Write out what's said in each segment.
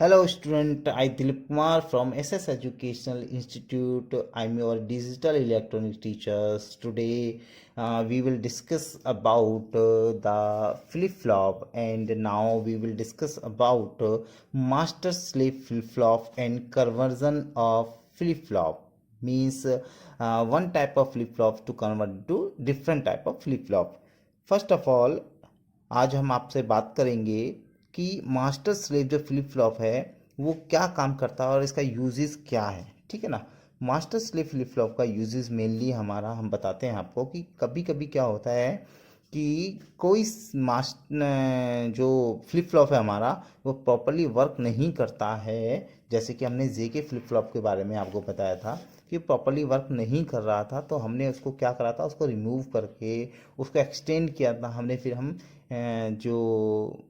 Hello student, I Dilip Kumar from SS Educational Institute. I'm your digital electronic teachers. Today we will discuss about the flip-flop, and now we will discuss about master slave flip-flop and conversion of flip-flop. Means one type of flip-flop to convert to different type of flip-flop. First of all, आज हम आपसे बात करेंगे कि master slave जो flip flop है वो क्या काम करता है और इसका यूजेस क्या है। ठीक है ना। मास्टर स्लेव फ्लिप फ्लॉप का यूजेस मेनली हमारा हम बताते हैं आपको कि कभी कभी क्या होता है कि कोई मास्टर जो फ्लिप फ्लॉप है हमारा वो प्रॉपरली वर्क नहीं करता है। जैसे कि हमने जेके फ्लिप फ्लॉप के बारे में आपको बताया था कि प्रॉपरली वर्क नहीं कर रहा था, तो हमने उसको क्या करा था, उसको रिमूव करके उसको एक्सटेंड किया था हमने। फिर हम जो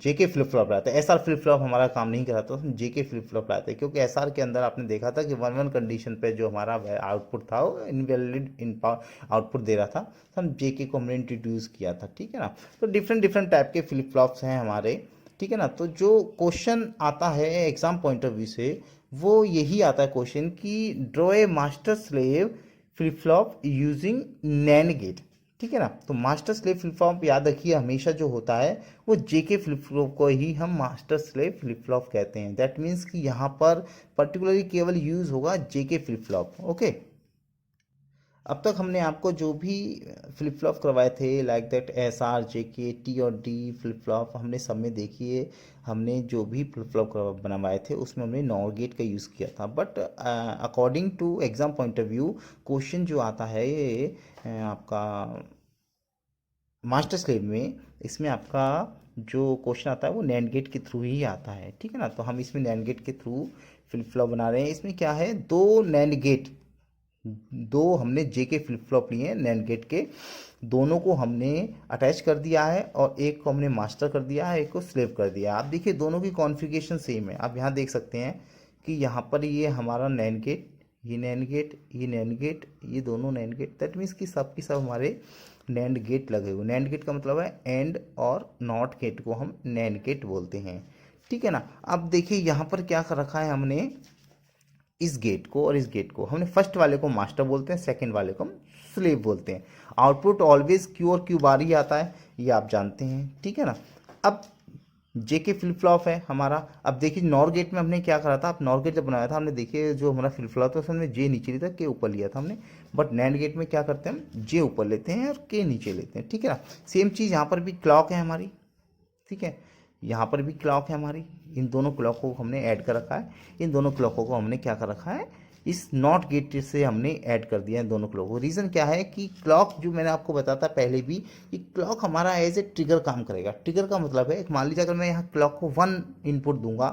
जेके फ्लिप फ्लॉप लाते हैं, एसआर फ्लिप फ्लॉप हमारा काम नहीं कर रहा था, तो हम जेके फ्लिप फ्लॉप लाते हैं, क्योंकि एसआर के अंदर आपने देखा था कि वन वन कंडीशन पे जो हमारा आउटपुट था वो इनवैलिड इन आउटपुट दे रहा था, तो हम जेके को हमने इंट्रोड्यूस किया था। ठीक है ना। तो डिफरेंट डिफरेंट टाइप के फ्लिप फ्लॉप्स हैं हमारे। ठीक है ना। तो जो क्वेश्चन आता है एग्जाम पॉइंट ऑफ व्यू से वो यही आता है क्वेश्चन कि draw a master slave flip flop using NAND gate. ठीक है ना। तो मास्टर स्लेव फ्लिप फ्लॉप याद रखिए हमेशा जो होता है वो जेके फ्लिप फ्लॉप को ही हम मास्टर स्लेव फ्लिप फ्लॉप कहते हैं। दैट मीन्स कि यहाँ पर पर्टिकुलरली केवल यूज होगा जेके फ्लिप फ्लॉप। ओके। अब तक हमने आपको जो भी फ्लिप फ्लॉप करवाए थे like that S R J के टी और डी फ्लिप फ्लॉप, हमने सब में देखिए हमने जो भी फ्लिप फ्लॉप बनवाए थे उसमें हमने नॉर गेट का यूज़ किया था। But according to exam point of view question जो आता है ये आपका मास्टर स्लेव में, इसमें आपका जो क्वेश्चन आता है वो नैंड गेट के थ्रू ही आता है। ठीक है ना। तो हम इसमें नैंड गेट के थ्रू फ्लिप फ्लॉप बना रहे हैं। इसमें क्या है, दो नैंड गेट, दो हमने जे के फ्लिप फ्लॉप लिए हैं नैंड गेट के, दोनों को हमने अटैच कर दिया है और एक को हमने मास्टर कर दिया है, एक को स्लेव कर दिया है। आप देखिए दोनों की कॉन्फ़िगरेशन सेम है। आप यहाँ देख सकते हैं कि यहाँ पर ये हमारा नैंड गेट, ये नैंड गेट, ये नैंड गेट, ये दोनों नैंड गेट, दैट मीन्स कि सब की सब हमारे नैंड गेट लगे हुए। नैंड गेट का मतलब है एंड और नॉट गेट को हम नैंड गेट बोलते हैं। ठीक है ना। अब देखिए यहाँ पर क्या कर रखा है हमने, इस गेट को और इस गेट को हमने फर्स्ट वाले को मास्टर बोलते हैं, सेकंड वाले को हम स्लेव बोलते हैं। आउटपुट ऑलवेज क्यू और क्यू बार ही आता है, ये आप जानते हैं। ठीक है ना। अब जेके फ्लिप फ्लॉप है हमारा। अब देखिए नॉर गेट में हमने क्या करा था, अब नॉर गेट जब बनाया था हमने देखिए जो हमारा फ्लिप फ्लॉप था उसमें जे नीचे लिया था, के ऊपर लिया था हमने। बट नैंड गेट में क्या करते हैं, हम जे ऊपर लेते हैं और के नीचे लेते हैं। ठीक है ना। सेम चीज़ यहाँ पर भी क्लॉक है हमारी। ठीक है। यहाँ पर भी क्लॉक है हमारी। इन दोनों क्लॉकों को हमने ऐड कर रखा है। इन दोनों क्लॉकों को हमने क्या कर रखा है, इस नॉट गेट से हमने ऐड कर दिया है दोनों क्लॉक को। रीज़न क्या है कि क्लॉक जो मैंने आपको बताया था पहले भी, कि क्लॉक हमारा एज ए ट्रिगर काम करेगा। ट्रिगर का मतलब है, मान लीजिए अगर मैं यहाँ क्लॉक को 1 इनपुट दूंगा,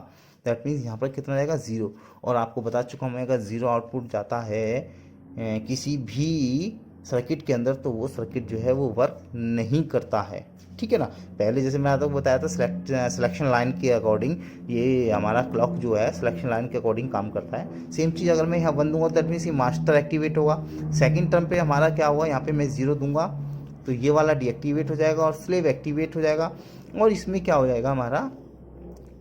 दैट मीन्स यहाँ पर कितना जाएगा, 0। और आपको बता चुका हूँ मैं, अगर 0 आउटपुट जाता है किसी भी सर्किट के अंदर तो वो सर्किट जो है वो वर्क नहीं करता है। ठीक है ना। पहले जैसे मैं आपको बताया था सिलेक्शन लाइन के अकॉर्डिंग ये हमारा क्लॉक जो है सिलेक्शन लाइन के अकॉर्डिंग काम करता है। सेम चीज़ अगर मैं यहाँ 1 दूंगा तो दैट मीन्स ये मास्टर एक्टिवेट होगा। सेकंड टर्म पे हमारा क्या होगा, यहाँ पे मैं 0 दूंगा तो ये वाला डीएक्टिवेट हो जाएगा और स्लेव एक्टिवेट हो जाएगा। और इसमें क्या हो जाएगा, हमारा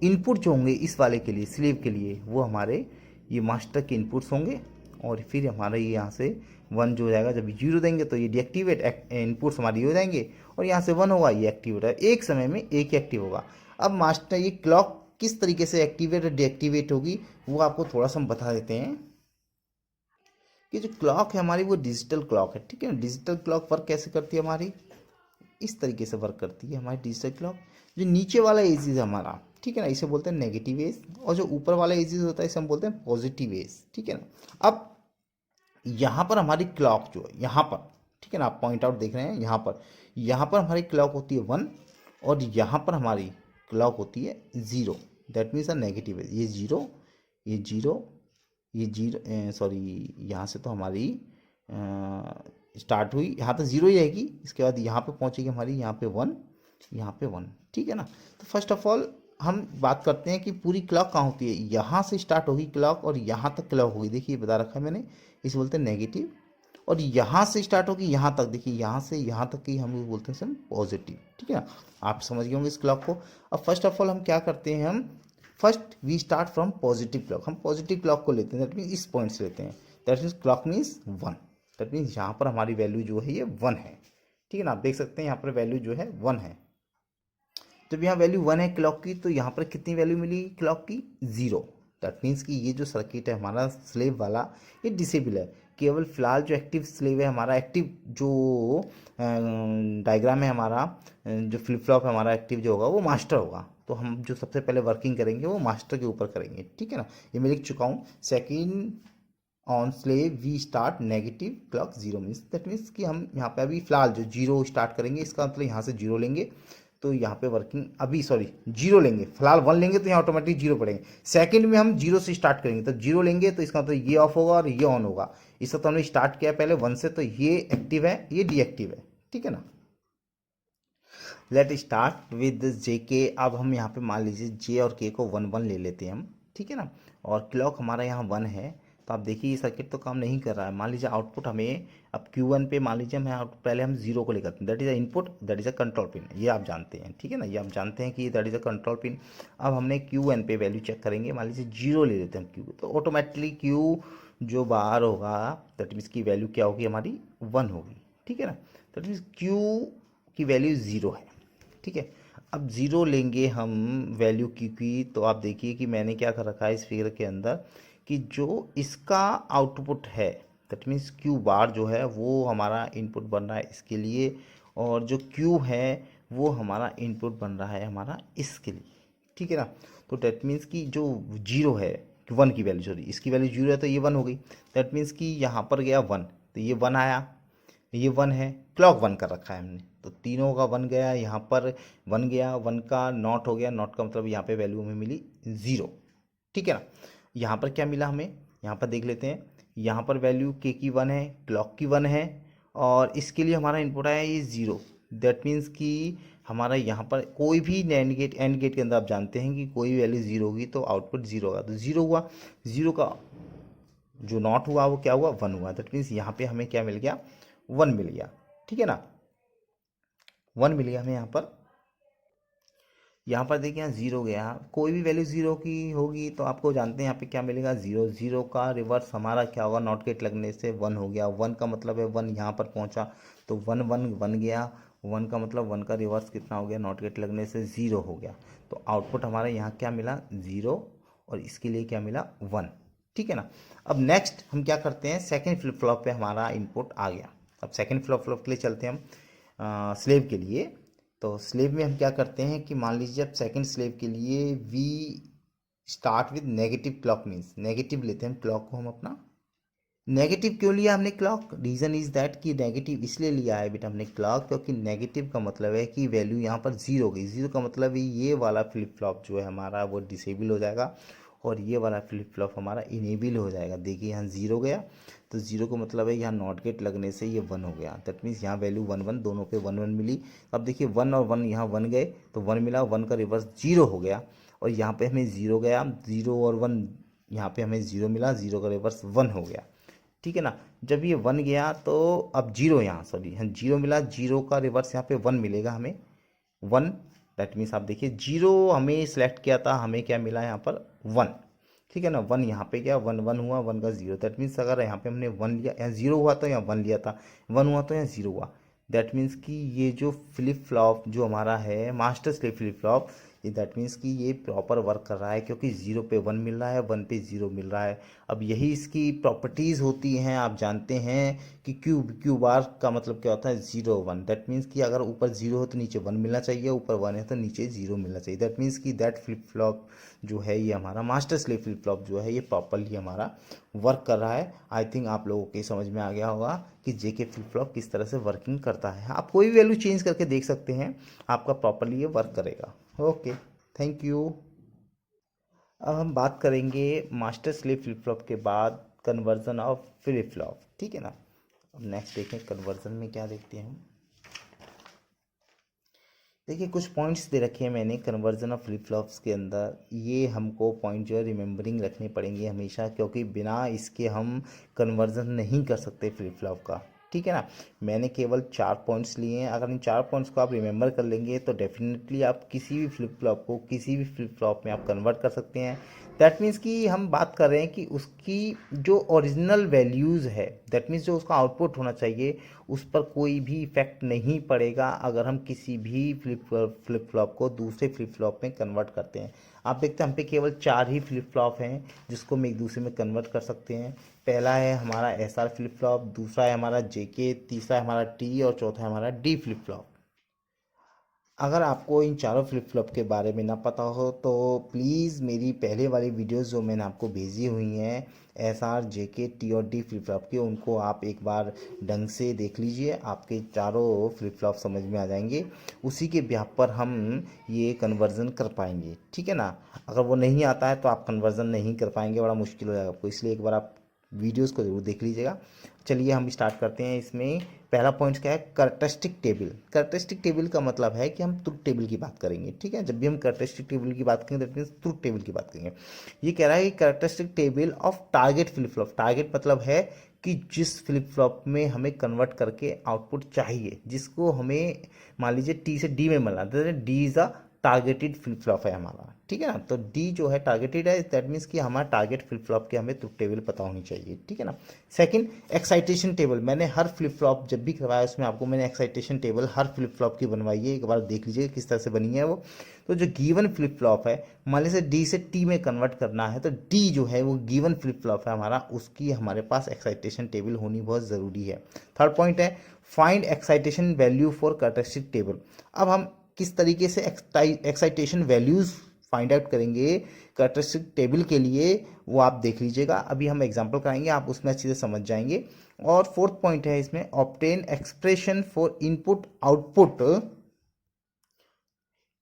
इनपुट जो होंगे इस वाले के लिए, स्लेव के लिए, वो हमारे ये मास्टर के इनपुट्स होंगे। और फिर हमारा ये यहाँ से 1 जो हो जाएगा, जब 0 देंगे तो ये डीएक्टिवेट इनपुट्स हमारे ये हो जाएंगे, और यहाँ से 1 होगा ये एक्टिवेट है। एक समय में एक ही एक्टिव होगा। अब मास्टर ये क्लॉक किस तरीके से एक्टिवेट और डीएक्टिवेट होगी वो आपको थोड़ा सा हम बता देते हैं कि जो क्लॉक है हमारी वो डिजिटल क्लॉक है। ठीक है ना। डिजिटल क्लॉक वर्क कैसे करती है हमारी, इस तरीके से वर्क करती है हमारी डिजिटल क्लॉक। जो नीचे वाला एज है हमारा, ठीक है ना, इसे बोलते हैं नेगेटिव एज, और जो ऊपर वाला एज होता है इसे हम बोलते हैं पॉजिटिव एज। ठीक है ना। अब यहाँ पर हमारी क्लॉक जो है यहाँ पर, ठीक है ना, आप पॉइंट आउट देख रहे हैं यहाँ पर हमारी क्लॉक होती है 1 और यहाँ पर हमारी क्लॉक होती है 0। That means a negative edge. ये जीरो, ये जीरो, ये जीरो, सॉरी यहाँ से तो हमारी स्टार्ट हुई, यहाँ तक 0 ही रहेगी। इसके बाद यहाँ पे पहुँचेगी हमारी, यहाँ पे 1, यहाँ पे 1। ठीक है ना। तो फर्स्ट ऑफ ऑल हम बात करते हैं कि पूरी क्लॉक कहाँ होती है, यहाँ से स्टार्ट होगी क्लॉक और यहाँ तक क्लॉक होगी। देखिए बता रखा है मैंने, इसे बोलते हैं नेगेटिव। और यहाँ से स्टार्ट होगी यहाँ तक, देखिए यहाँ से यहाँ तक की हम बोलते हैं सर पॉजिटिव। ठीक है ना। आप समझ गए होंगे इस क्लॉक को। अब फर्स्ट ऑफ ऑल हम क्या करते हैं, हम first we start from positive clock, हम पॉजिटिव क्लॉक को लेते हैं, दैट मीन्स इस पॉइंट से लेते हैं, that means clock means 1, that means यहाँ पर हमारी वैल्यू जो है ये 1 है। ठीक है ना, आप देख सकते हैं यहाँ पर वैल्यू जो है 1 है। जब यहाँ वैल्यू 1 है क्लॉक की, तो यहाँ पर कितनी वैल्यू मिली क्लॉक की? 0। दैट मीन्स कि ये जो सर्किट है हमारा स्लेव वाला ये डिसेबल है। केवल फिलहाल जो एक्टिव स्लेव है हमारा, एक्टिव जो डायग्राम है हमारा, जो फ्लिप फ्लॉप है हमारा एक्टिव जो होगा वो मास्टर होगा। तो हम जो सबसे पहले वर्किंग करेंगे वो मास्टर के ऊपर करेंगे। ठीक है ना, ये मैं लिख चुका हूँ। Second on slave we start negative clock 0 means, that means कि हम यहाँ पे अभी फिलहाल जो 0 स्टार्ट करेंगे, इसका मतलब यहाँ से 0 लेंगे तो यहाँ पे वर्किंग अभी सॉरी 0 लेंगे, फिलहाल 1 लेंगे तो यहाँ ऑटोमेटिक 0 पड़ेंगे। सेकंड में हम 0 से स्टार्ट करेंगे तो 0 लेंगे तो इसका मतलब ये ऑफ होगा और ये ऑन होगा। इसका तो हमने स्टार्ट किया पहले 1 से, तो ये एक्टिव है ये डीएक्टिव है। ठीक है ना, लेट स्टार्ट विद जे के। अब हम यहाँ पे मान लीजिए जे और के को 1 1 ले लेते हैं हम। ठीक है ना, और क्लॉक हमारा यहाँ 1 है, तो आप देखिए ये सर्किट तो काम नहीं कर रहा है। मान लीजिए आउटपुट हमें अब Q1 पे मान लीजिए हमें आउटपुट पहले हम 0 को लेकर, that is a input, that is a control pin, ये आप जानते हैं। ठीक है ना, ये आप जानते हैं कि that is a control pin. अब हमने Q1 पे वैल्यू चेक करेंगे, मान लीजिए 0 ले लेते हैं हम Q, तो ऑटोमेटिकली Q जो बाहर होगा दैट मीन्स की वैल्यू क्या होगी हमारी 1 होगी। ठीक है ना, दैट मीन्स Q की वैल्यू 0 है। ठीक है, अब 0 लेंगे हम वैल्यू की, तो आप देखिए कि मैंने क्या कर रखा है इस फिगर के अंदर कि जो इसका आउटपुट है दैट मीन्स Q बार जो है वो हमारा इनपुट बन रहा है इसके लिए, और जो Q है वो हमारा इनपुट बन रहा है हमारा इसके लिए। ठीक है ना, तो दैट मीन्स कि जो 0 है 1 की वैल्यू, सॉरी इसकी वैल्यू 0 है तो ये 1 हो गई। दैट मीन्स कि यहाँ पर गया 1 तो ये 1 आया, ये 1 है, क्लॉक 1 कर रखा है हमने तो तीनों का 1 गया, यहाँ पर 1 गया, 1 का नॉट हो गया, नॉट का मतलब यहाँ पे वैल्यू हमें मिली 0। ठीक है ना, यहाँ पर क्या मिला हमें, यहाँ पर देख लेते हैं। यहाँ पर वैल्यू के की 1 है, क्लॉक की 1 है, और इसके लिए हमारा इनपुट आया ये 0। दैट मीन्स कि हमारा यहाँ पर कोई भी नैंड गेट एंड गेट के अंदर आप जानते हैं कि कोई वैल्यू 0 होगी तो आउटपुट 0 होगा, तो 0 हुआ, 0 का जो नॉट हुआ वो क्या हुआ 1 हुआ। दैट मीन्स यहाँ पे हमें क्या मिल गया 1 मिल गया। ठीक है ना, 1 मिल गया हमें यहाँ पर। यहाँ पर देखिए यहाँ 0 गया, कोई भी वैल्यू 0 की होगी तो आपको जानते हैं यहाँ पे क्या मिलेगा 0। 0 का रिवर्स हमारा क्या होगा, नॉट गेट लगने से 1 हो गया। 1 का मतलब है 1 यहाँ पर पहुँचा तो 1 1 1 गया। 1 का मतलब 1 का रिवर्स कितना हो गया, नॉट गेट लगने से 0 हो गया। तो आउटपुट हमारा यहाँ क्या मिला 0, और इसके लिए क्या मिला 1। ठीक है ना, अब नेक्स्ट हम क्या करते हैं, सेकेंड फ्लिप फ्लॉप पे हमारा इनपुट आ गया। अब सेकेंड फ्लिप फ्लॉप के लिए चलते हैं हम स्लेव के लिए। तो स्लेव में हम क्या करते हैं कि मान लीजिए अब सेकंड स्लेव के लिए we start with negative clock, means negative लेते हैं क्लॉक को हम अपना। नेगेटिव क्यों लिया हमने क्लॉक, रीज़न इज़ दैट कि नेगेटिव इसलिए लिया है बेटा हमने क्लॉक क्योंकि नेगेटिव का मतलब है कि वैल्यू यहाँ पर 0 गई। 0 का मतलब है ये वाला फ्लिप फ्लॉप जो है हमारा वो डिसेबल हो जाएगा और ये वाला फ्लिप फ्लॉप हमारा इनेबल हो जाएगा। देखिए यहाँ 0 गया तो 0 का मतलब है यहाँ नॉट गेट लगने से ये 1 हो गया। दैट मीन्स यहाँ वैल्यू 1 1 दोनों पे 1 1 मिली। अब देखिए 1 और 1 यहाँ 1 गए तो 1 मिला, 1 का रिवर्स 0 हो गया, और यहाँ पे हमें 0 गया, 0 और 1 यहाँ पे हमें 0 मिला, 0 का रिवर्स 1 हो गया। ठीक है ना, जब ये 1 गया तो अब 0 यहाँ सॉरी यहाँ 0 मिला, 0 का रिवर्स यहाँ पे 1 मिलेगा हमें 1। दैट मीन्स आप देखिए 0 हमें सिलेक्ट किया था, हमें क्या मिला यहाँ पर 1। ठीक है ना, 1 यहाँ पे क्या 1 1 हुआ, 1 का 0। दैट मीन्स अगर यहाँ पे हमने 1 लिया, यहाँ 0 हुआ तो यहाँ 1 लिया था, 1 हुआ तो यहाँ 0 हुआ। दैट मीन्स कि ये जो फ्लिप फ्लॉप जो हमारा है मास्टर स्लेव फ्लिप फ्लॉप, ये दैट मीन्स कि ये प्रॉपर वर्क कर रहा है क्योंकि 0 पे 1 मिल रहा है, 1 पे 0 मिल रहा है। अब यही इसकी प्रॉपर्टीज़ होती हैं, आप जानते हैं कि क्यू बार का मतलब क्या होता है 0 1। दैट मीन्स कि अगर ऊपर 0 हो तो नीचे 1 मिलना चाहिए, ऊपर 1 है तो नीचे 0 मिलना चाहिए। दैट मीन्स कि दैट फ्लिप फ्लॉप जो है ये हमारा मास्टर स्लेव फ्लिप फ्लॉप जो है ये प्रॉपरली हमारा वर्क कर रहा है। आई थिंक आप लोगों के समझ में आ गया होगा कि जेके फ्लिप फ्लॉप किस तरह से वर्किंग करता है। आप कोई भी वैल्यू चेंज करके देख सकते हैं, आपका प्रॉपरली ये वर्क करेगा। Okay, thank you. अब हम बात करेंगे मास्टर स्लेव फ्लिप फ्लॉप के बाद कन्वर्जन ऑफ फ्लिप फ्लॉप। ठीक है ना, अब नेक्स्ट देखें कन्वर्जन में क्या देखते हैं हम। देखिए कुछ पॉइंट्स दे रखे हैं मैंने कन्वर्जन ऑफ फ्लिप फ्लॉप्स के अंदर। ये हमको पॉइंट जो है रिमेंबरिंग रखने पड़ेंगे हमेशा, क्योंकि बिना इसके हम कन्वर्जन नहीं कर सकते फ्लिप फ्लॉप का। ठीक है ना। मैंने केवल 4 पॉइंट्स लिए हैं, अगर इन 4 पॉइंट्स को आप रिमेंबर कर लेंगे तो डेफिनेटली आप किसी भी फ्लिप फ्लॉप को किसी भी फ्लिप फ्लॉप में आप कन्वर्ट कर सकते हैं। दैट मीन्स कि हम बात कर रहे हैं कि उसकी जो ओरिजिनल वैल्यूज़ है, दैट मीन्स जो उसका आउटपुट होना चाहिए उस पर कोई भी इफेक्ट नहीं पड़ेगा अगर हम किसी भी फ्लिप फ्लॉप को दूसरे फ्लिप फ्लॉप में कन्वर्ट करते हैं। आप देखते हैं हम पे केवल 4 ही फ्लिप फ्लॉप हैं जिसको हम एक दूसरे में कन्वर्ट कर सकते हैं। पहला है हमारा एस आर फ्लिप फ्लॉप, दूसरा है हमारा जेके, तीसरा है हमारा टी और चौथा है हमारा डी फ्लिप फ्लॉप। अगर आपको इन चारों फ्लिप फ्लॉप के बारे में ना पता हो तो प्लीज़ मेरी पहले वाली वीडियोस जो मैंने आपको भेजी हुई हैं एस आर जे के टी और डी फ्लिप फ्लॉप की, उनको आप एक बार ढंग से देख लीजिए, आपके चारों फ्लिप फ्लॉप समझ में आ जाएंगे। उसी के ब्याह पर हम ये कन्वर्ज़न कर पाएंगे, ठीक है ना। अगर वो नहीं आता है तो आप कन्वर्ज़न नहीं कर पाएंगे, बड़ा मुश्किल हो जाएगा आपको, इसलिए एक बार आप वीडियोस को ज़रूर देख लीजिएगा। चलिए हम स्टार्ट करते हैं। इसमें पहला पॉइंट क्या है, करटेस्टिक टेबल। करटेस्टिक टेबल का मतलब है कि हम ट्रुथ टेबल की बात करेंगे, ठीक है। जब भी हम करटेस्टिक टेबल की बात करेंगे दैट मीन्स ट्रुथ टेबल की बात करेंगे। ये कह रहा है कि characteristic table of target flip flop. Target मतलब है कि जिस फ्लिप फ्लॉप में हमें कन्वर्ट करके आउटपुट चाहिए, जिसको हमें मान लीजिए टी से डी में मिलना, D is a targeted flip flop है हमारा, ठीक है ना। तो डी जो है टारगेटेड है, दैट मीन्स कि हमारा टारगेट फ्लिप फ्लॉप के हमें ट्रुथ टेबल पता होनी चाहिए, ठीक है ना। Second, excitation table. मैंने हर फ्लिप फ्लॉप जब भी करवाया उसमें आपको मैंने एक्साइटेशन टेबल हर फ्लिप फ्लॉप की बनवाई है, एक बार देख लीजिए किस तरह से बनी है वो। तो जो गिवन फ्लिप फ्लॉप है, मान लीजिए डी से टी में कन्वर्ट करना है, तो डी जो है वो गिवन फ्लिप फ्लॉप है हमारा, उसकी हमारे पास एक्साइटेशन टेबल होनी बहुत ज़रूरी है। थर्ड पॉइंट है find excitation value for characteristic table. अब हम किस तरीके से एक्साइटेशन वैल्यूज़ फाइंड आउट करेंगे कैरेक्टरिस्टिक टेबल के लिए, वो आप देख लीजिएगा। अभी हम एग्जांपल कराएंगे, आप उसमें अच्छे से समझ जाएंगे। और फोर्थ पॉइंट है इसमें obtain expression for input output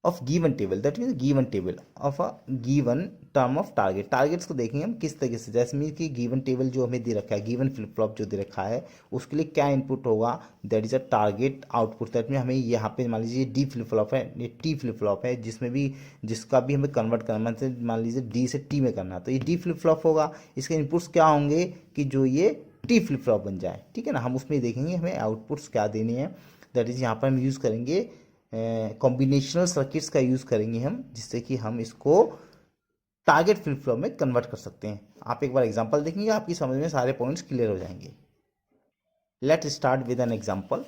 of given table, that means given table of a given term of target. Targets को देखेंगे हम किस तरीके से, जैसे मीन कि गिवन टेबल जो हमें दे रखा है, गिवन फ्लिप फ्लॉप जो दे रखा है उसके लिए क्या इनपुट होगा, that is a target output. That mean हमें यहाँ पे मान लीजिए डी फ्लिप फ्लॉप है, ये टी फ्लिप फ्लॉप है, जिसमें भी जिसका भी हमें कन्वर्ट करना, मतलब मान लीजिए डी से टी में करना, तो ये डी फ्लिप फ्लॉप होगा। इसके इनपुट्स क्या होंगे कि जो ये टी फ्लिप फ्लॉप बन जाए, ठीक है ना। हम उसमें देखेंगे हमें आउटपुट्स क्या देने हैं, दैट इज यहाँ पर हम यूज़ करेंगे कॉम्बिनेशनल सर्किट्स का यूज़ करेंगे हम, जिससे कि हम इसको टारगेट फ्लिप फ्लॉप में कन्वर्ट कर सकते हैं। आप एक बार एग्जांपल देखेंगे आपकी समझ में सारे पॉइंट्स क्लियर हो जाएंगे। Let start with an example.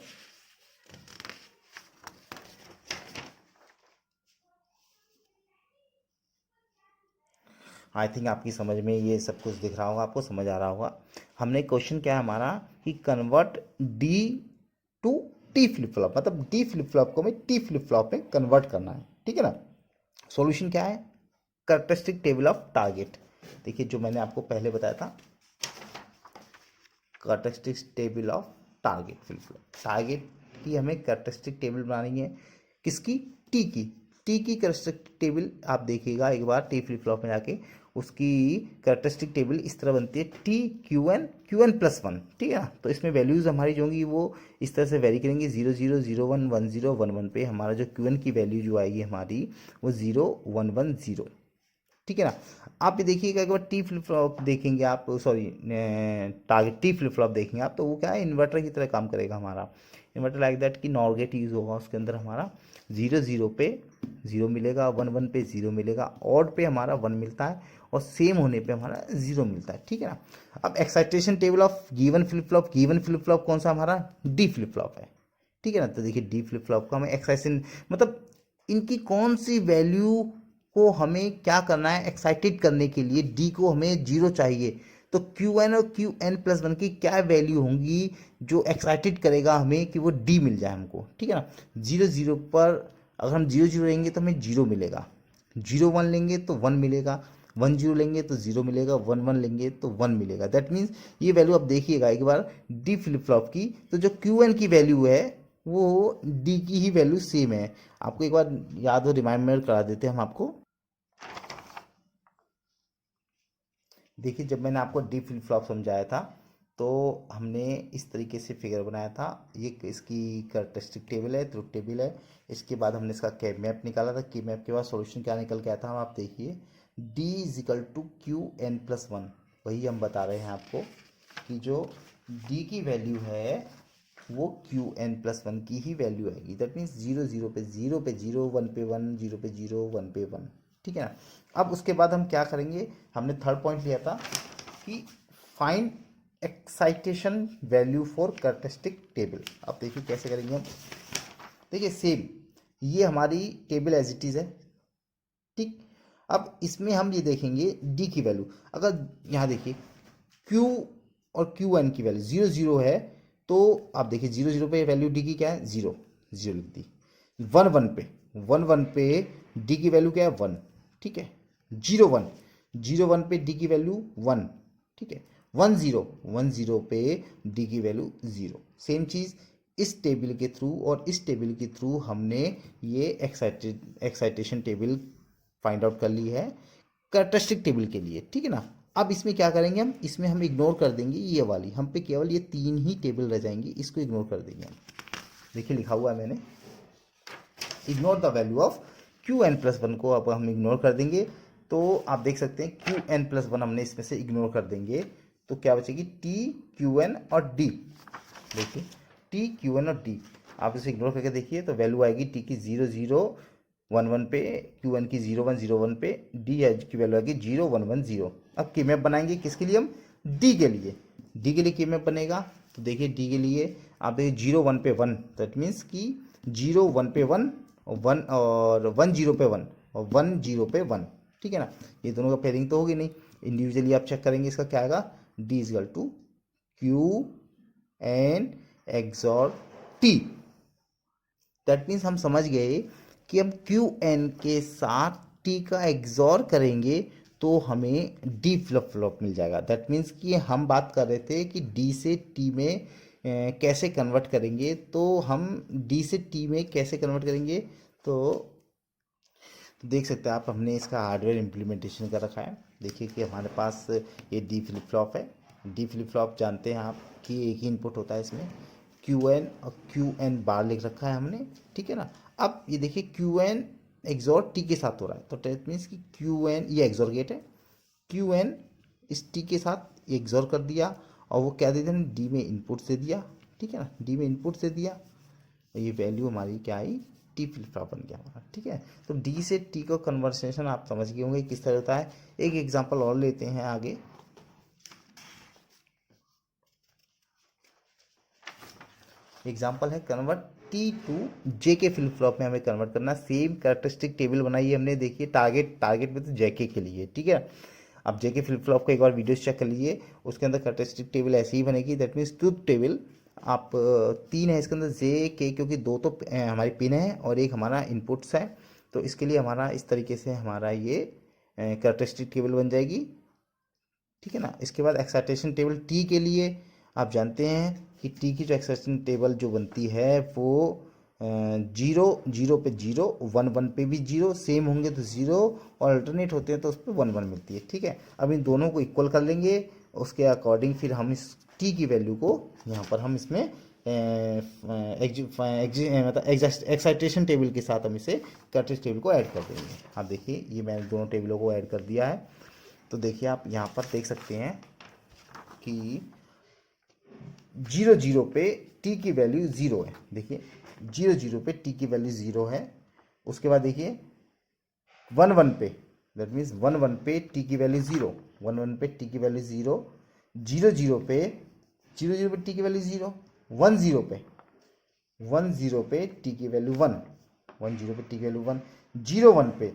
I think आपकी समझ में ये सब कुछ दिख रहा होगा, आपको समझ आ रहा होगा। हमने क्वेश्चन क्या है हमारा कि convert D to T flip flop, मतलब डी फ्लिप फ्लॉप को हमें टी फ्लिप फ्लॉप में कन्वर्ट करना है, ठीक है ना। सॉल्यूशन क्या है, कैरेक्टरिस्टिक टेबल ऑफ टारगेट। देखिए जो मैंने आपको पहले बताया था, characteristic table of target flip flop. Target की हमें कैरेक्टरिस्टिक टेबल बनानी है, किसकी, टी की। टी की कैरेक्टरिस्टिक टेबल आप देखिएगा एक बार टी फ्लिप फ्लॉप में जाके, उसकी कैरेक्टरिस्टिक टेबल इस तरह बनती है, T Q N plus one, ठीक है ना। तो इसमें वैल्यूज़ हमारी जो होंगी वो इस तरह से वेरी करेंगी, 0 0 0 1 1 0 1 1 पे हमारा जो क्यू एन की वैल्यू जो आएगी हमारी वो 0 1 1 0, ठीक है ना। आप ये देखिएगा एक बार टी फ्लिप फ्लॉप देखेंगे आप, sorry target T flip flop देखेंगे आप, तो वो क्या है इन्वर्टर की तरह काम करेगा हमारा। इन्वर्टर लाइक दैट कि नॉर गेट यूज़ होगा, उसके अंदर हमारा 0 0 पे 0 मिलेगा, 1 1 पे 0 मिलेगा, ऑड पे हमारा 1 मिलता है और सेम होने पे हमारा 0 मिलता है, ठीक है ना। अब excitation table of given flip flop, given flip flop कौन सा हमारा, डी फ्लिप फ्लॉप है, ठीक है ना। तो देखिए डी फ्लिप फ्लॉप का हमें एक्साइटेशन मतलब इनकी कौन सी वैल्यू को हमें क्या करना है, एक्साइटेड करने के लिए डी को हमें 0 चाहिए, तो क्यू एन और क्यू एन प्लस वन की क्या वैल्यू होंगी जो एक्साइटेड करेगा हमें कि वो डी मिल जाए हमको, ठीक है ना। 0 0 पर अगर हम 0 0 लेंगे तो हमें 0 मिलेगा, 0 1 लेंगे तो 1 मिलेगा, 1 0 लेंगे तो 0 मिलेगा, 1 1 लेंगे तो 1 मिलेगा। दैट मीन्स ये वैल्यू आप देखिएगा एक बार डी फ्लिप फ्लॉप की, तो जो क्यू एन की वैल्यू है वो डी की ही वैल्यू सेम है। आपको एक बार याद हो, रिमाइंडर करा देते हैं हम आपको। देखिए जब मैंने आपको डी फ्लिप फ्लॉप समझाया था तो हमने इस तरीके से फिगर बनाया था, ये इसकी कैरेक्टरिस्टिक टेबल है, ट्रुथ टेबल है। इसके बाद हमने इसका के मैप निकाला था, के मैप के बाद सॉल्यूशन क्या निकल के आया था, हम आप देखिए D is equal to Q N plus one. वही हम बता रहे हैं आपको कि जो डी की वैल्यू है वो क्यू एन प्लस वन की ही वैल्यू आएगी। दैट मीन्स 0 पे 0 पे 0, 1 पे 1, 0 पे 0, 1 पे 1, ठीक है ना। अब उसके बाद हम क्या करेंगे, हमने थर्ड पॉइंट लिया था कि find excitation value for characteristic table. अब देखिए कैसे करेंगे हम। देखिए सेम ये हमारी टेबल एज इट इज़ है, ठीक। अब इसमें हम ये देखेंगे डी की वैल्यू। अगर यहाँ देखिए क्यू और क्यू एन की वैल्यू 0 0 है, तो आप देखिए 0 0 पे वैल्यू डी की क्या है, 0 0 लिख दी। 1 1 पे डी की वैल्यू क्या है, 1, ठीक है। 0 1 पे डी की वैल्यू 1, ठीक है। 1 0 पे डी की वैल्यू 0। सेम चीज़ इस टेबल के थ्रू और इस टेबल के थ्रू हमने ये एक्साइटेशन टेबल फाइंड आउट कर ली है कैरेक्टरिस्टिक टेबल के लिए, ठीक है ना। अब इसमें क्या करेंगे हम, इसमें हम इग्नोर कर देंगे ये वाली, हम पे केवल ये 3 ही टेबल रह जाएंगी, इसको इग्नोर कर देंगे हम। देखिए लिखा हुआ है मैंने, ignore the value of Q N plus one को अब हम इग्नोर कर देंगे। तो आप देख सकते हैं क्यू एन प्लस वन हमने इसमें से इग्नोर कर देंगे, तो क्या बचेगी, टी क्यू एन और डी। देखिए टी क्यू एन और डी, आप इसे इग्नोर करके देखिए तो वैल्यू आएगी टी की 0 0 1 1 पे, क्यू एन की 0 1 0 1 पे, डी की वैल्यू आएगी 0 1 1 0। अब की मैप बनाएंगे किसके लिए हम, डी के लिए। डी के लिए की मैप बनेगा, तो देखिए डी के लिए आप देखिए 0 1 पे 1, दैट मीन्स कि 0 1 पे 1 और 1 0 पे 1 और 1 0 पे 1, ठीक है ना। ये दोनों का पेयरिंग तो होगी नहीं, इंडिविजुअली आप चेक करेंगे इसका क्या आएगा, D is equal to Q N XOR T. That means हम समझ गए कि हम क्यू एन के साथ टी का एक्सॉर करेंगे तो हमें डी फ्लिप फ्लॉप मिल जाएगा। दैट मीन्स कि हम बात कर रहे थे कि डी से टी में कैसे कन्वर्ट करेंगे, तो हम डी से टी में कैसे कन्वर्ट करेंगे, तो देख सकते हैं आप, हमने इसका हार्डवेयर इम्प्लीमेंटेशन कर रखा है। देखिए कि हमारे पास ये डी फ्लिप फ्लॉप है। डी फ्लिप फ्लॉप जानते हैं आप कि एक ही इनपुट होता है इसमें, क्यू एन और क्यू एन बार लिख रखा है हमने, ठीक है ना। अब ये देखिए क्यू एन एक्सॉर टी के साथ हो रहा है, तो दैट मीन्स कि क्यू एन ये एक्सॉर गेट है, क्यू एन इस टी के साथ एक्सॉर कर दिया और वो क्या दे दिया, डी में इनपुट से दिया, ठीक है ना, डी में इनपुट से दिया, ये वैल्यू हमारी क्या आई, टी फ्लिप फ्लॉप बन गया हमारा, ठीक है। तो डी से टी का कन्वर्सेशन आप समझ गए होंगे किस तरह होता है। एक एग्जांपल और लेते हैं आगे। एग्जांपल है कन्वर्ट टी टू जे के फ्लिप फ्लॉप में हमें कन्वर्ट करना। सेम कैरेक्टरिस्टिक टेबल बनाई है हमने, देखिए टारगेट में तो जेके के लिए, ठीक है। अब जेके फ्लिप फ्लॉप का एक बार वीडियो चेक कर लीजिए, उसके अंदर कैरेक्टरिस्टिक टेबल ऐसी ही बनेगी। दैट मीन्स ट्रूथ टेबल आप 3 है इसके अंदर जे के, क्योंकि 2 तो हमारी पिन है और एक हमारा इनपुट्स है, तो इसके लिए हमारा इस तरीके से हमारा ये कैरेक्टरिस्टिक टेबल बन जाएगी, ठीक है ना। इसके बाद एक्साइटेशन टेबल टी के लिए आप जानते हैं कि टी की जो एक्साइटेशन टेबल जो बनती है वो 0 0 पे 0, 1 1 पे भी 0 सेम होंगे तो 0, और अल्टरनेट होते हैं तो उस पर 1 1 मिलती है, ठीक है। अब इन दोनों को इक्वल कर लेंगे, उसके अकॉर्डिंग फिर हम इस टी की वैल्यू को यहाँ पर हम इसमें मतलब एक्साइटेशन टेबल के साथ हम इसे कैरेक्टरिस्टिक टेबल को ऐड कर देंगे। आप देखिए ये मैंने दोनों टेबलों को ऐड कर दिया है, तो देखिए आप यहाँ पर देख सकते हैं कि 0 0 पे टी की वैल्यू 0 है। देखिए 0 0 पे टी की वैल्यू 0 है। उसके बाद देखिए 1 1 पे, दैट मीन्स 1 1 पे टी की वैल्यू 0, 1 1 पे टी की वैल्यू 0, 0 0 पे टी की वैल्यू 0, 1 0 पे 1 0 पे टी की वैल्यू 1, 1 0 पे टी की वैल्यू 1, 0 1 पे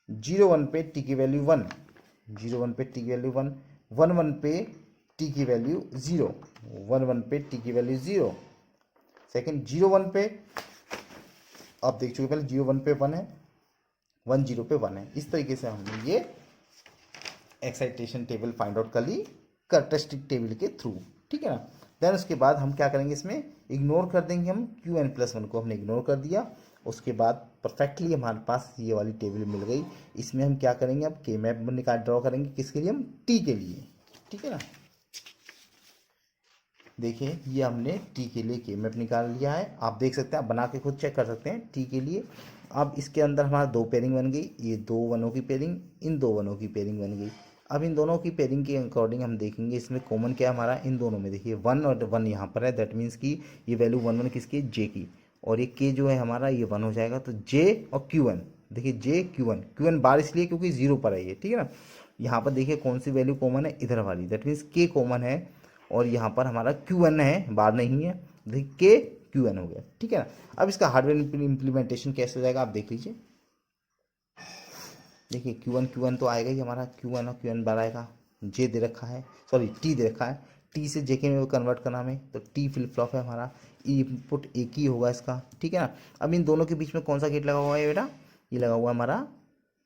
0 1 पे टी की वैल्यू 1, 0 1 पे टी की वैल्यू 1, 1 1 पे टी की वैल्यू 0, 1 1 पे टी की वैल्यू 0। सेकंड 0 1 पे आप देख चुके पहले, 0 1 पे 1 है, 1 0 पे 1 है। इस तरीके से हमने ये एक्साइटेशन टेबल फाइंड आउट कर ली कैरेक्टरिस्टिक टेबल के थ्रू, ठीक है ना। देन उसके बाद हम क्या करेंगे, इसमें इग्नोर कर देंगे हम क्यू एन प्लस वन को, हमने इग्नोर कर दिया। उसके बाद परफेक्टली हमारे पास ये वाली टेबल मिल गई। इसमें हम क्या करेंगे, अब के मैप निकाल ड्रॉ करेंगे किसके लिए, हम टी के लिए, ठीक है ना। देखिए ये हमने टी के लिए के मैप निकाल लिया है, आप देख सकते हैं, आप बना के खुद चेक कर सकते हैं टी के लिए। अब इसके अंदर हमारा 2 पेयरिंग बन गई, ये 2 वनों की पेयरिंग, इन 2 वनों की पेयरिंग बन गई। अब इन दोनों की पेयरिंग के अकॉर्डिंग हम देखेंगे इसमें कॉमन क्या है हमारा इन दोनों में। देखिए 1 और 1 यहाँ पर है, दैट मीन्स कि ये वैल्यू 1 1 किसकी है, जे की, और ये के जो है हमारा ये 1 हो जाएगा। तो जे और क्यू एन, देखिए जे क्यू एन बार इसलिए क्योंकि 0 पर है ये, ठीक है ना। यहाँ पर देखिए कौन सी वैल्यू कॉमन है, इधर वाली, दैट मीन्स के कॉमन है, और यहाँ पर हमारा क्यू एन है, बार नहीं है, देखिए के क्यू एन हो गया, ठीक है ना। अब इसका हार्डवेयर इम्प्लीमेंटेशन कैसे हो जाएगा आप देख लीजिए। देखिए क्यू वन तो आएगा ही हमारा, क्यू वन और क्यू एन बार आएगा, जे दे रखा है, सॉरी टी दे रखा है, टी से जे के में कन्वर्ट करना हमें, तो टी फ्लिप फ्लॉप है हमारा, इनपुट एक ही होगा इसका, ठीक है ना। अब इन दोनों के बीच में कौन सा गेट लगा हुआ है बेटा, ये लगा हुआ है हमारा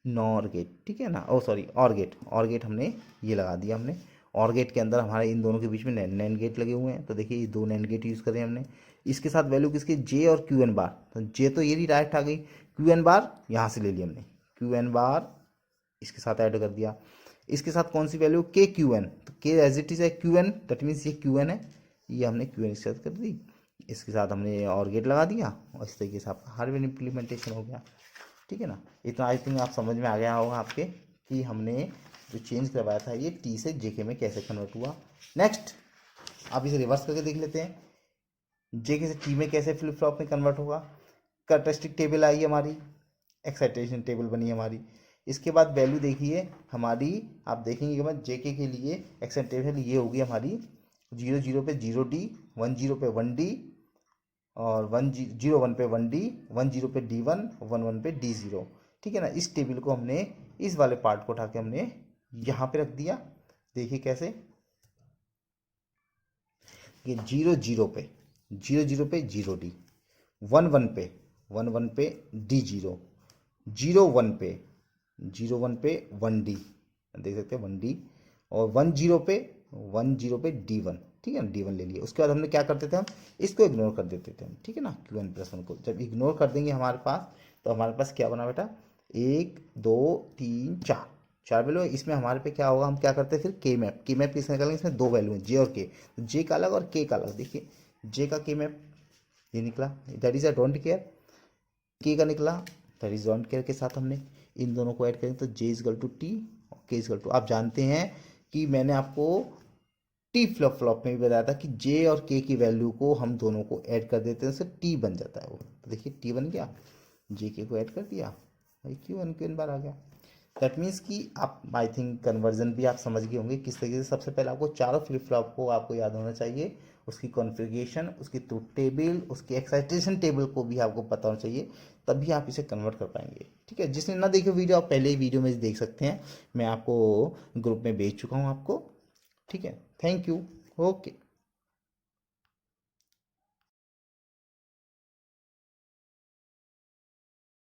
नॉर गेट, ठीक है ना, ओ सॉरी और गेट हमने ये लगा दिया हमने। और गेट के अंदर हमारे इन दोनों के बीच में नैन गेट लगे हुए हैं, तो देखिए ये 2 नैन गेट यूज़ करें हमने। इसके साथ वैल्यू किसकी, जे और क्यू एन बार, तो जे तो ये ही डायरेक्ट आ गई, क्यू एन बार यहाँ से ले लिया हमने, क्यू एन बार इसके साथ ऐड कर दिया। इसके साथ कौन सी वैल्यू, के क्यू एन, तो के एज इट इज है क्यू एन, दैट मीन्स ये क्यू एन है, ये हमने क्यू एन इसके साथ कर दी, इसके साथ हमने और गेट लगा दिया, और इस तरीके से आपका हार्डवेयर इम्प्लीमेंटेशन हो गया, ठीक है ना। इतना आई थिंक आप समझ में आ गया होगा आपके कि हमने जो चेंज करवाया था ये टी से जेके में कैसे कन्वर्ट हुआ। नेक्स्ट आप इसे रिवर्स करके देख लेते हैं, जेके से टी में कैसे फ्लिप फ्लॉप में कन्वर्ट होगा। कैरेक्टरिस्टिक टेबल आई हमारी, एक्साइटेशन टेबल बनी हमारी, इसके बाद वैल्यू देखिए हमारी, आप देखेंगे कि मैं जेके के लिए एक्साइटेशन ये होगी हमारी 0 0 पे 0 डी, 1 0 पे 1 डी, और 1 0 1 पे 1 डी, 1 0 पे डी 1, 1 1 पे डी 0, ठीक है ना। इस टेबल को हमने इस वाले पार्ट को उठा के हमने यहाँ पे रख दिया, देखिए कैसे, ये 0 0 पे 0 0 पे 0 डी, 1 1 पे 1 1 पे डी 0, 0 1 पे 0 1 पे 1 डी, देख सकते हैं 1 डी, और 1 0 पे 1 0 पे डी 1, ठीक है ना, डी 1 ले लिया। उसके बाद हमने क्या करते थे, हम इसको इग्नोर कर देते थे हम, ठीक है ना, क्यू एन प्लस वन को जब इग्नोर कर देंगे हमारे पास, तो हमारे पास क्या बना बेटा, 1 2 3 4 4 वैल्यू है। इसमें हमारे पे क्या होगा, हम क्या करते हैं फिर के मैप किसका निकालेंगे, इसमें 2 वैल्यू है, जे और के, तो जे का अलग और के का अलग। देखिए जे का के मैप ये निकला, that is a don't care, के का निकला दैट इज डोंट केयर, के साथ हमने इन दोनों को ऐड करें तो जे इजकल टू टी और के इजकल टू, आप जानते हैं कि मैंने आपको टी फ्लॉप फ्लॉप में भी बताया था कि जे और के की वैल्यू को हम दोनों को ऐड कर देते हैं, उससे टी बन जाता है वो, तो देखिए टी बन गया, जे के को ऐड कर दिया, भाई क्यू एन बार आ गया। दैट मीन्स कि आप आई थिंक कन्वर्जन भी आप समझ गए होंगे किस तरीके से। सबसे पहले आपको चारों फ्लिप फ्लॉप को आपको याद होना चाहिए, उसकी कॉन्फ़िगरेशन, उसकी ट्रूथ टेबल, उसकी एक्साइटेशन टेबल को भी आपको पता होना चाहिए, तभी आप इसे कन्वर्ट कर पाएंगे, ठीक है। जिसने ना देखी वीडियो आप पहले ही वीडियो में देख सकते हैं, मैं आपको ग्रुप में भेज चुका हूँ आपको, ठीक है। Thank you, okay.